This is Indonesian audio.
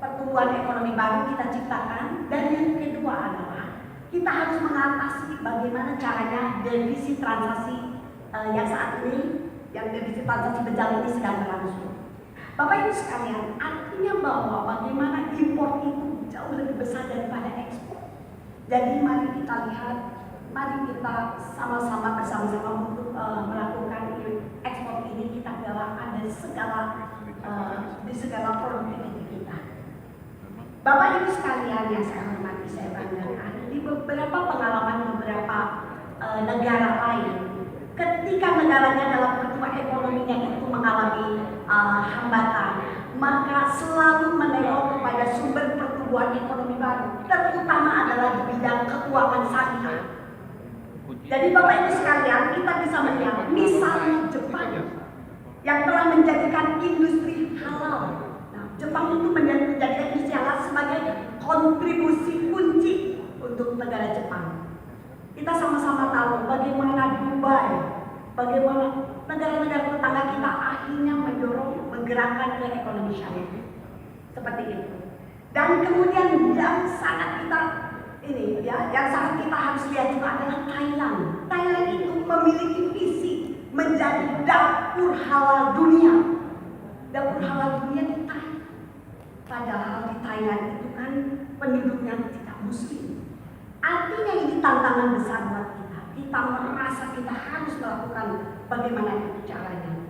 pertumbuhan ekonomi baru kita ciptakan. Dan yang kedua adalah kita harus mengatasi bagaimana caranya defisit transaksi yang saat ini, yang defisit transaksi berjalan ini sedang berlangsung. Bapak Ibu sekalian, artinya bahwa bagaimana impor itu jauh lebih besar daripada ekspor. Jadi mari kita lihat, mari kita sama-sama bersama-sama untuk melakukan ekspor ini kita galakkan dari di segala produktivitas kita. Bapak Ibu sekalian yang saya hormati, saya banggakan, di beberapa pengalaman beberapa negara lain, ketika negaranya dalam pertumbuhan ekonominya itu mengalami hambatan, maka selalu menengok kepada sumber pertumbuhan ekonomi baru, terutama adalah di bidang keuangan syariah. Jadi Bapak Ibu sekalian, kita bisa melihat misalnya Jepang yang telah menjadikan industri halal. Nah, Jepang itu menjadikan industri halal sebagai kontribusi kunci untuk negara Jepang. Kita sama-sama tahu bagaimana Dubai, bagaimana negara-negara tetangga kita akhirnya menggerakkan ke ekonomi syariah. Seperti itu. Dan kemudian yang sangat kita harus lihat juga adalah Thailand. Thailand itu memiliki visi menjadi dapur halal dunia. Dapur halal dunia di Thailand. Padahal di Thailand itu kan penduduknya tidak muslim. Artinya ini tantangan besar buat kita. Kita merasa kita harus melakukan bagaimana itu caranya.